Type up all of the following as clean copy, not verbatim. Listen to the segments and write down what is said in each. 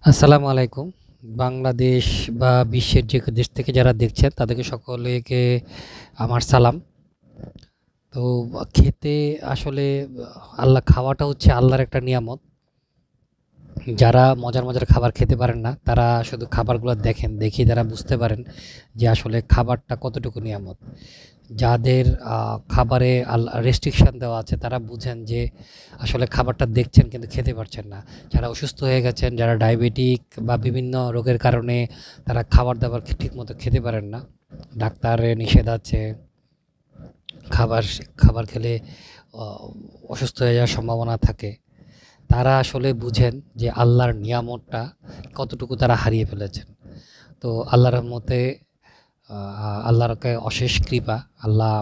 আসসালামু আলাইকুম। বাংলাদেশ বা বিশ্বের যে দেশ থেকে যারা দেখছেন তাদেরকে সকলকে আমার সালাম। তো খেতে আসলে খাওয়াটা হচ্ছে আল্লাহর একটা নিয়ামত। যারা মজার খাবার খেতে পারেন না তারা শুধু খাবারগুলো দেখেন, দেখেই তারা বুঝতে পারেন যে আসলে খাবারটা কতটুকু নিয়ামত। যাদের খাবারে রেস্ট্রিকশন দেওয়া আছে তারা বুঝেন যে আসলে খাবারটা দেখছেন কিন্তু খেতে পারছেন না। যারা অসুস্থ হয়ে গেছেন, যারা ডায়াবেটিক বা বিভিন্ন রোগের কারণে তারা খাবার-দাবার ঠিকমতো খেতে পারেন না। ডাক্তারের নিষেধ আছে। খাবার খাবার খেলে অ অসুস্থ হয়ে যাওয়ার সম্ভাবনা থাকে। তারা আসলে বুঝেন যে আল্লাহর নিয়ামতটা কতটুকু তারা হারিয়ে ফেলেছেন। তো আল্লাহর রহমতে আল্লাহরকে অশেষ কৃপা। আল্লাহ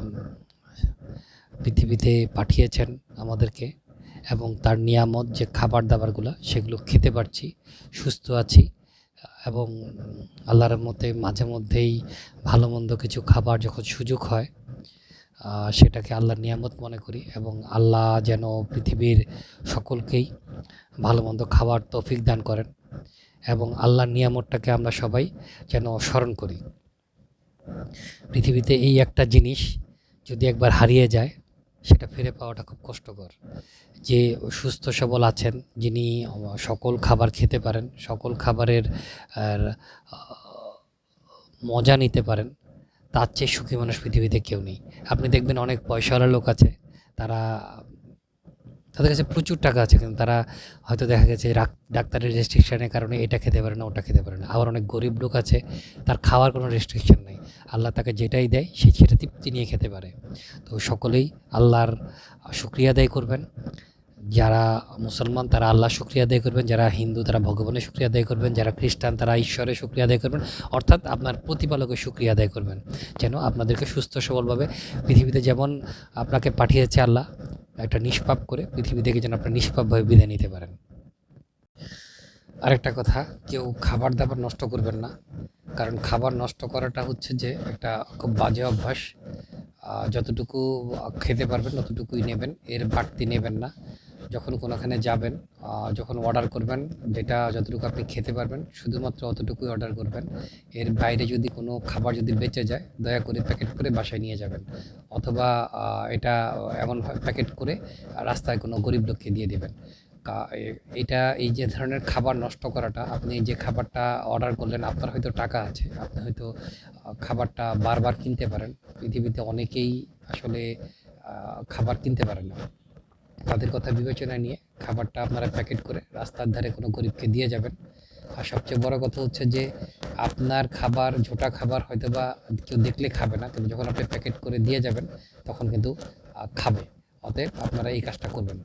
পৃথিবীতে পাঠিয়েছেন আমাদেরকে এবং তার নিয়ামত যে খাবার-দাবারগুলো সেগুলো খেতে পারছি, সুস্থ আছি এবং আল্লাহর রহমতে মাঝে মধ্যেই ভালো-মন্দ কিছু খাবার যখন সুযোগ হয় সেটাকে আল্লাহর নিয়ামত মনে করি এবং আল্লাহ যেন পৃথিবীর সকলকেই ভালো-মন্দ খাওয়ার তৌফিক দান করেন এবং আল্লাহর নিয়ামতটাকে আমরা সবাই যেন স্মরণ করি। পৃথিবীতে এই একটা জিনিস যদি একবার হারিয়ে যায় সেটা ফিরে পাওয়াটা খুব কষ্টকর। যে সুস্থ সবল আছেন, যিনি সকল খাবার খেতে পারেন, সকল খাবারের আর মজা নিতে পারেন, তার চেয়ে সুখী মানুষ পৃথিবীতে কেউ নেই। আপনি দেখবেন অনেক পয়সাওয়ালা লোক আছে, তারা তাদের কাছে প্রচুর টাকা আছে কিন্তু তারা হয়তো দেখা গেছে ডাক্তারের রেস্ট্রিকশনের কারণে এটা খেতে পারে না, ওটা খেতে পারে না। আবার অনেক গরিব লোক আছে, তার খাওয়ার কোনো রেস্ট্রিকশন নেই। আল্লাহ তাকে যেটাই দেয় সে সেটা তৃপ্তি নিয়ে খেতে পারে। তো সকলেই আল্লাহর শুকরিয়া আদায় করবেন। যারা মুসলমান তারা আল্লাহর শুকরিয়া আদায় করবেন, যারা হিন্দু তারা ভগবানের শুকরিয়া আদায় করবেন, যারা খ্রিস্টান তারা ঈশ্বরের শুকরিয়া আদায় করবেন, অর্থাৎ আপনার প্রতিপালকের শুকরিয়া আদায় করবেন যেন আপনাদেরকে সুস্থ সবলভাবে পৃথিবীতে যেমন আপনাকে পাঠিয়েছে আল্লাহ একটা নিষ্পাপ করে, পৃথিবী থেকে যেন আপনারা নিষ্পাপভাবে বিদায় নিতে পারেন। আরেকটা কথা, কেউ খাবার দাবার নষ্ট করবেন না, কারণ খাবার নষ্ট করাটা হচ্ছে যে একটা খুব বাজে অভ্যাস। যতটুকু খেতে পারবেন ততটুকুই নেবেন, এর বাড়তি নেবেন না। যখন কোনোখানে যাবেন, যখন অর্ডার করবেন, যেটা যতটুকু আপনি খেতে পারবেন শুধুমাত্র অতটুকুই অর্ডার করবেন। এর বাইরে যদি কোনো খাবার যদি বেঁচে যায় দয়া করে প্যাকেট করে বাসায় নিয়ে যাবেন, অথবা এটা এমন প্যাকেট করে রাস্তায় কোনো গরিব লোককে দিয়ে দেবেন। এটা এই যে ধরনের খাবার নষ্ট করাটা, আপনি যে খাবারটা অর্ডার করলেন আপনার হয়তো টাকা আছে, আপনি হয়তো খাবারটা বারবার কিনতে পারেন। পৃথিবীতে অনেকেই আসলে খাবার কিনতে পারেন না। তাদের কথা বিবেচনায় নিয়ে খাবারটা আপনারা প্যাকেট করে রাস্তার ধারে কোনো গরিবকে দিয়ে যাবেন। আর সবচেয়ে বড় কথা হচ্ছে যে আপনার খাবার, ঝোটা খাবার হয়তোবা কেউ দেখলে খাবে না, কিন্তু যখন আপনি প্যাকেট করে দিয়ে যাবেন তখন কিন্তু খাবে। অতএব আপনারা এই কাজটা করবেন।